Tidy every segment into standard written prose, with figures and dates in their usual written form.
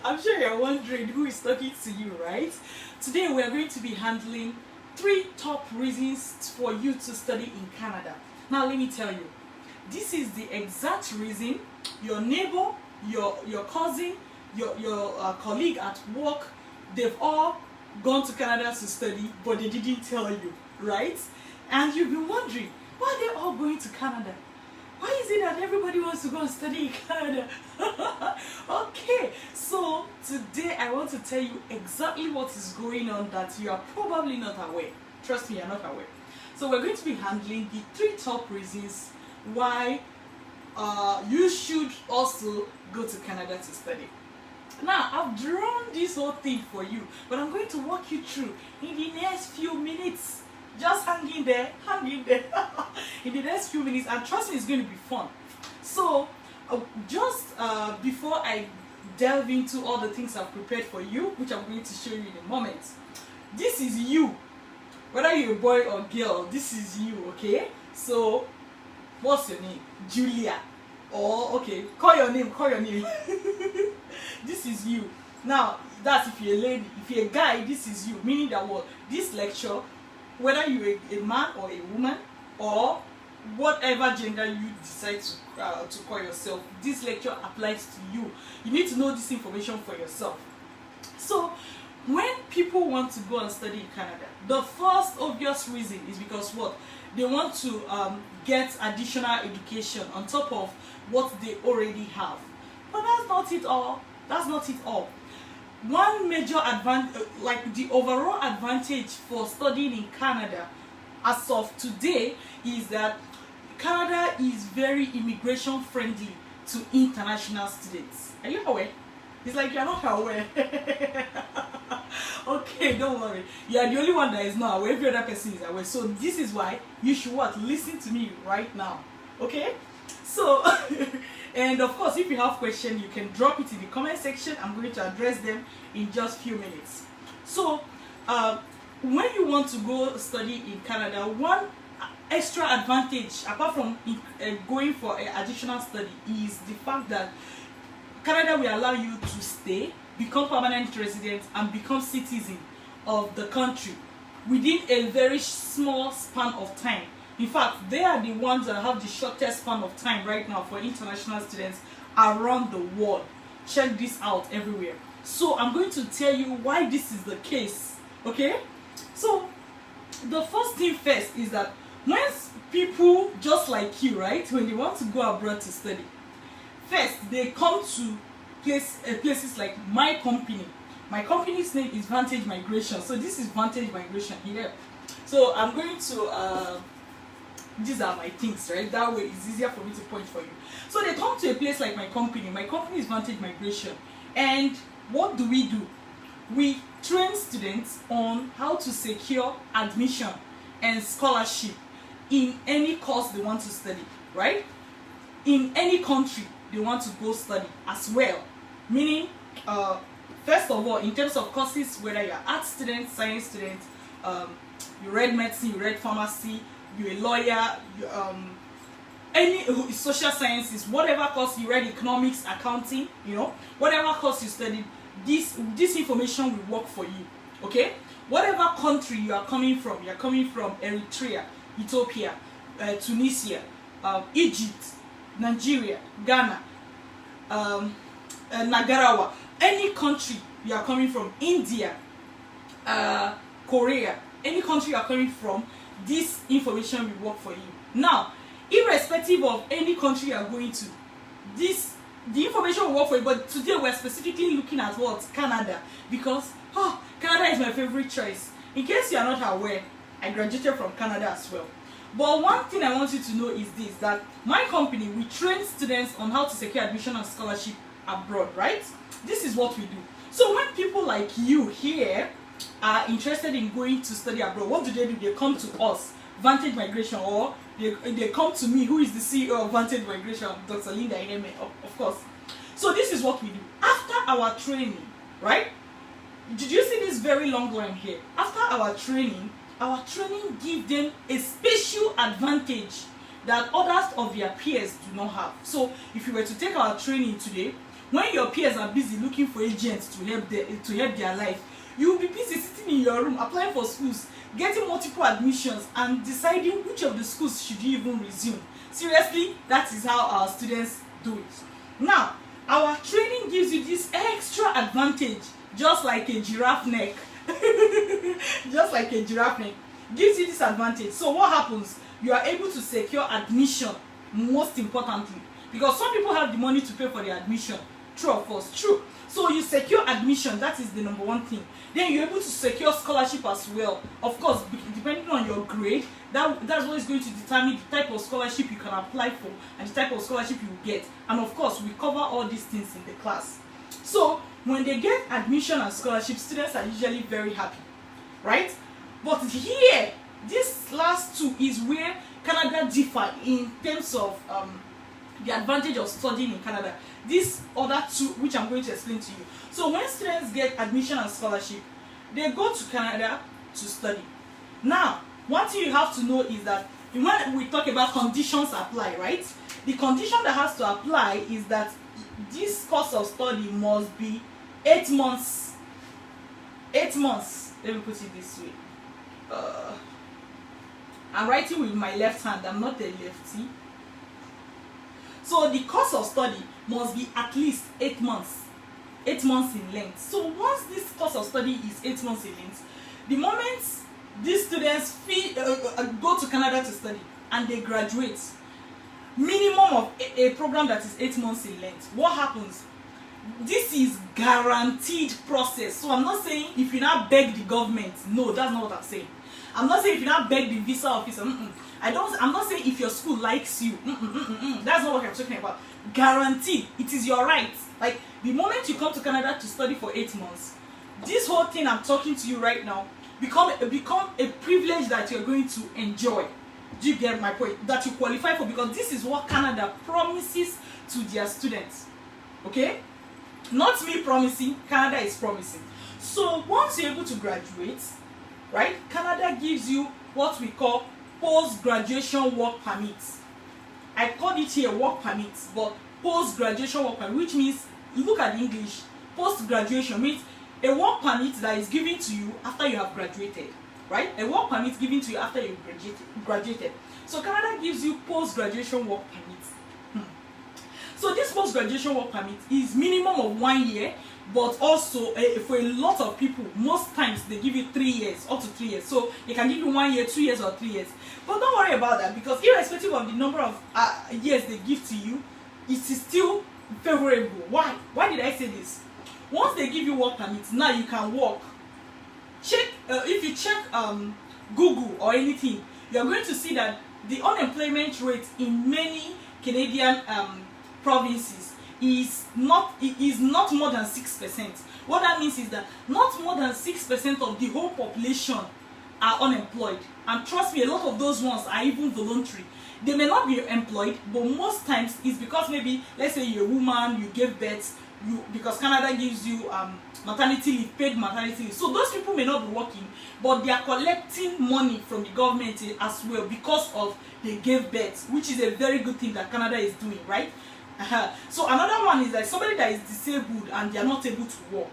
I'm sure you're wondering who is talking to you, right? Today we are going to be handling 3 top reasons for you to study in Canada. Now let me tell you, this is the exact reason your neighbor, your cousin, your colleague at work, they've all gone to Canada to study, but they didn't tell you, right? And you've been wondering, why are they all going to Canada? Why is it that everybody wants to go and study in Canada? Okay, so today I want to tell you exactly what is going on that you are probably not aware. Trust me, you're not aware. So we're going to be handling the 3 top reasons why you should also go to Canada to study. Now, I've drawn this whole thing for you, but I'm going to walk you through in the next few minutes. Just hang in there in the next few minutes, and trust me, it's going to be fun. So just before I delve into all the things I've prepared for you, which I'm going to show you in a moment, this is you, whether you're a boy or girl, this is you. Okay, so what's your name? Julia, or okay, call your name This is you. Now that's if you're a lady. If you're a guy, this is you, meaning that what this lecture, whether you're a man or a woman or whatever gender you decide to call yourself, this lecture applies to you. You need to know this information for yourself. So when people want to go and study in Canada, the first obvious reason is because what? They want to get additional education on top of what they already have. But that's not it all. That's not it all. One major advantage, like the overall advantage for studying in Canada as of today, is that Canada is very immigration friendly to international students. Are you aware? It's like you're not aware. Okay, don't worry. You are the only one that is not aware. Every other person is aware. So this is why you should what? Listen to me right now. Okay? So and of course, if you have questions, you can drop it in the comment section. I'm going to address them in just a few minutes. So when you want to go study in Canada, one extra advantage apart from going for an additional study is the fact that Canada will allow you to stay, become permanent resident, and become citizen of the country within a very small span of time. In fact, they are the ones that have the shortest span of time right now for international students around the world. Check this out everywhere. So I'm going to tell you why this is the case. Okay? So the first thing first is that when people just like you, right, when they want to go abroad to study, first they come to places like my company. My company's name is Vantage Migration. So this is Vantage Migration here. So I'm going to these are my things, right? That way it's easier for me to point for you. So they come to a place like my company. My company is Vantage Migration. And what do? We train students on how to secure admission and scholarship in any course they want to study, right? In any country they want to go study as well. Meaning, first of all, in terms of courses, whether you're art student, science student, you read medicine, you read pharmacy, you're a lawyer, any social sciences, whatever course you read, economics, accounting, whatever course you studied, this information will work for you. Okay, whatever country you are coming from Eritrea, Ethiopia, Tunisia, Egypt, Nigeria, Ghana, Nicaragua, any country you are coming from, India, Korea, any country you are coming from, this information will work for you. Now, irrespective of any country you are going to, the information will work for you. But today we're specifically looking at what? Canada, because Canada is my favorite choice. In case you are not aware, I graduated from Canada as well. But one thing I want you to know is this, that my company, we train students on how to secure admission and scholarship abroad, right? This is what we do. So when people like you here are interested in going to study abroad, what do? They come to us, Vantage Migration, or they come to me, who is the CEO of Vantage Migration, Dr. Iheme, of course. So this is what we do. After our training, right? Did you see this very long line here? After our training gives them a special advantage that others of their peers do not have. So if you were to take our training today, when your peers are busy looking for agents to help their life, you will be busy sitting in your room applying for schools, getting multiple admissions, and deciding which of the schools should you even resume. Seriously, that is how our students do it. Now, our training gives you this extra advantage, just like a giraffe neck. Just like a giraffe neck gives you this advantage. So what happens? You are able to secure admission, most importantly, because some people have the money to pay for the admission. True or false? True. So you secure admission, that is the number one thing. Then you're able to secure scholarship as well. Of course, depending on your grade, that's what is going to determine the type of scholarship you can apply for and the type of scholarship you will get. And of course, we cover all these things in the class. So when they get admission and scholarship, students are usually very happy, right? But here, this last two is where Canada differ in terms of the advantage of studying in Canada. These other two, which I'm going to explain to you. So when students get admission and scholarship, they go to Canada to study. Now, one thing you have to know is that when we talk about conditions apply, right? The condition that has to apply is that this course of study must be 8 months. 8 months. Let me put it this way. I'm writing with my left hand. I'm not a lefty. So the course of study must be at least 8 months. 8 months in length. So once this course of study is 8 months in length, the moment these students go to Canada to study and they graduate, minimum of a program that is 8 months in length, what happens? This is guaranteed process. So I'm not saying if you now beg the government. No, that's not what I'm saying. I'm not saying if you now beg the visa officer. I'm not saying if your school likes you. That's not what I'm talking about. Guaranteed. It is your right. Like the moment you come to Canada to study for 8 months, this whole thing I'm talking to you right now become a privilege that you're going to enjoy. Do you get my point? That you qualify for, because this is what Canada promises to their students. Okay? Not me promising, Canada is promising. So once you're able to graduate, right, Canada gives you what we call post-graduation work permits. I called it here work permits, but post-graduation work permit, which means, look at the English, post-graduation means a work permit that is given to you after you have graduated, right? A work permit given to you after you graduated. So Canada gives you post-graduation work permits. So this post-graduation work permit is minimum of 1 year, but also for a lot of people, most times they give you 3 years, up to 3 years. So they can give you 1 year, 2 years, or 3 years. But don't worry about that, because irrespective of the number of years they give to you, it is still favorable. Why? Why did I say this? Once they give you work permits, now you can work. Check if you check Google or anything, you are going to see that the unemployment rate in many Canadian provinces is not more than 6%. What that means is that not more than 6% of the whole population are unemployed. And trust me, a lot of those ones are even voluntary. They may not be employed, but most times it's because maybe, let's say you're a woman, you gave birth, because Canada gives you maternity leave, paid maternity leave. So those people may not be working, but they are collecting money from the government as well because of they gave birth, which is a very good thing that Canada is doing, right? So another one is like somebody that is disabled and they are not able to work.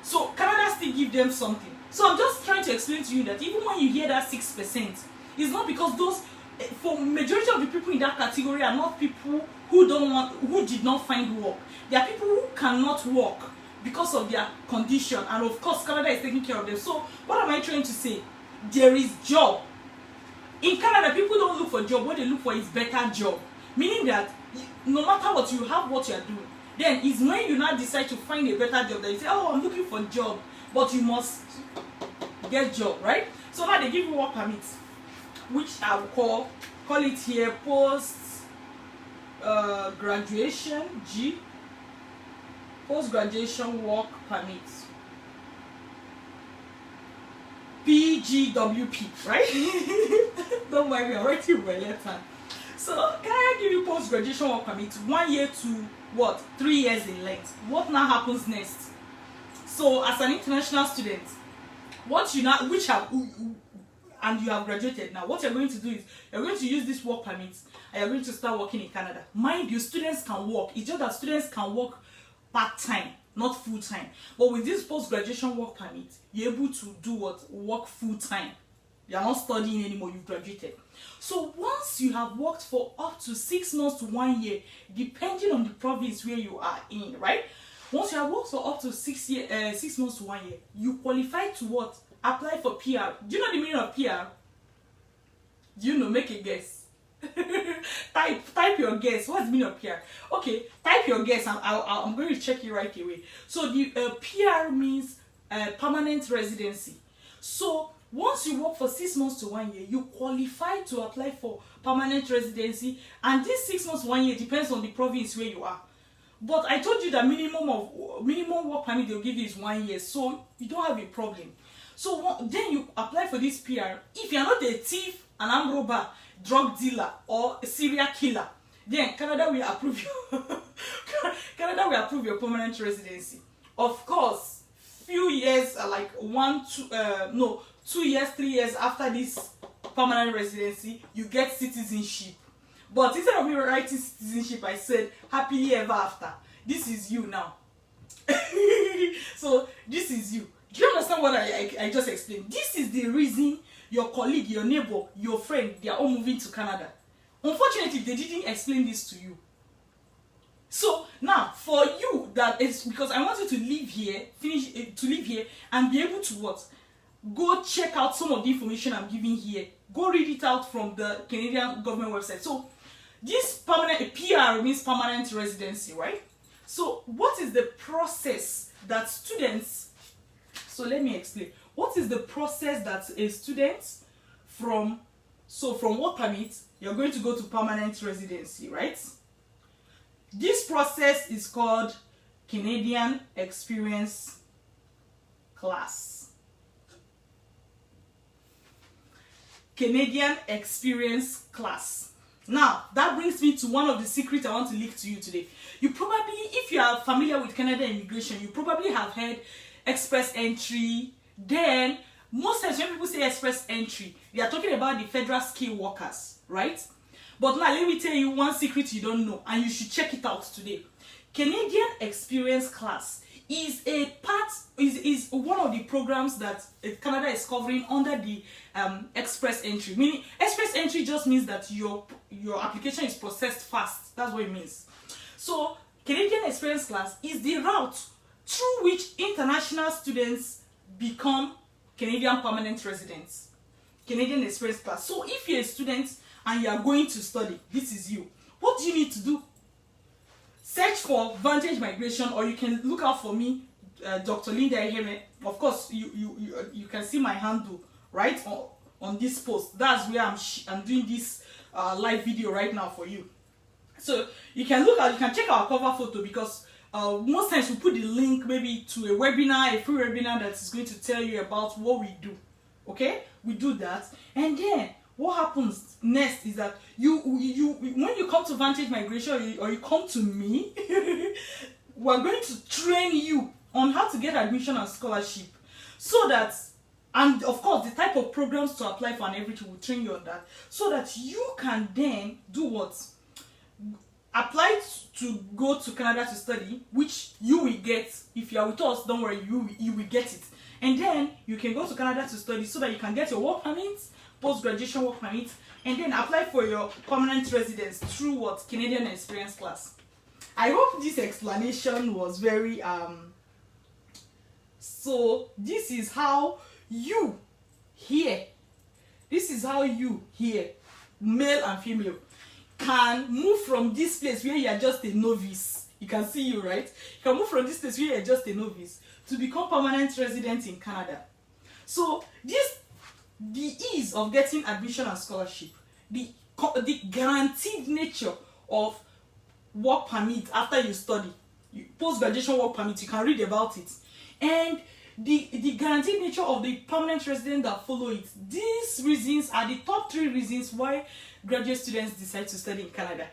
So Canada still give them something. So I'm just trying to explain to you that even when you hear that 6%, it's not because those, for majority of the people in that category are not people who did not find work. They are people who cannot work because of their condition, and of course Canada is taking care of them. So what am I trying to say? There is job. In Canada, people don't look for job. What they look for is better job. Meaning that no matter what, you have what you are doing. Then it's when you now decide to find a better job that you say, oh, I'm looking for a job, but you must get job, right? So now they give you work permits, which I will call it here post graduation post-graduation work permits, PGWP, right? Don't mind me, I'm writing with my left hand. So can I give you post-graduation work permit 1 year to what? 3 years in length. What now happens next? So as an international student, what you now, and you have graduated now, what you're going to do is you're going to use this work permit and you're going to start working in Canada. Mind you, students can work. It's just that students can work part-time, not full-time. But with this post-graduation work permit, you're able to do what? Work full-time. You are not studying anymore, you've graduated. So once you have worked for up to 6 months to 1 year, depending on the province where you are in, right? Once you have worked for up to 6 months to 1 year, you qualify to what? Apply for PR. Do you know the meaning of PR? Do you know? Make a guess. type your guess. What's the meaning of PR? Okay, type your guess. I'm going to check it right away. So the PR means permanent residency. So once you work for 6 months to 1 year, you qualify to apply for permanent residency, and this 6 months to 1 year depends on the province where you are. But I told you that minimum work permit they'll give you is 1 year, so you don't have a problem. So then you apply for this PR. If you are not a thief, an armed robber, drug dealer, or a serial killer, then Canada will approve you. Canada will approve your permanent residency. Of course, few years, like 2 years, 3 years after this permanent residency, you get citizenship. But instead of me writing citizenship, I said happily ever after. This is you now. So this is you. Do you understand what I just explained? This is the reason your colleague, your neighbor, your friend, they are all moving to Canada. Unfortunately, they didn't explain this to you. So now, for you, that is because I want you to live here, and be able to what? Go check out some of the information I'm giving here. Go read it out from the Canadian government website. So this permanent PR means permanent residency, right? So what is the process that students, so let me explain. What is the process that a student from work permit, you're going to go to permanent residency, right? This process is called Canadian Experience Class. Canadian Experience Class. Now, that brings me to one of the secrets I want to leak to you today. You probably, if you are familiar with Canada immigration, you probably have heard express entry. Then, most times when people say express entry, they are talking about the federal skilled workers, right? But now, let me tell you one secret you don't know, and you should check it out today. Canadian Experience Class is one of the programs that Canada is covering under the express entry. Meaning, express entry just means that your application is processed fast. That's what it means. So, Canadian Experience Class is the route through which international students become Canadian permanent residents. Canadian Experience Class. So, if you're a student and you are going to study, this is you. What do you need to do? Search for Vantage Migration, or you can look out for me, Dr. Linda Iheme. Of course, you can see my handle right on this post. That's where I'm doing this live video right now for you. So you can check our cover photo, because most times we put the link maybe to a webinar, a free webinar that is going to tell you about what we do. Okay, we do that, and then what happens next is that when you come to Vantage Migration, or you come to me, we're going to train you on how to get admission and scholarship, so that, and of course the type of programs to apply for and everything, will train you on that, so that you can then do what? Apply to go to Canada to study, which you will get. If you are with us, don't worry, you will get it. And then you can go to Canada to study, so that you can get your work permit, post-graduation work permit, and then apply for your permanent residence through what? Canadian Experience Class. I hope this explanation was very so this is how you here, male and female, can move from this place where you are just a novice. You can see you, right? You can move from this place where you are just a novice to become permanent resident in Canada. So the ease of getting admission and scholarship, the guaranteed nature of work permit after you study, post-graduation work permit, you can read about it, and the guaranteed nature of the permanent resident that follow it. These reasons are the top 3 reasons why graduate students decide to study in Canada.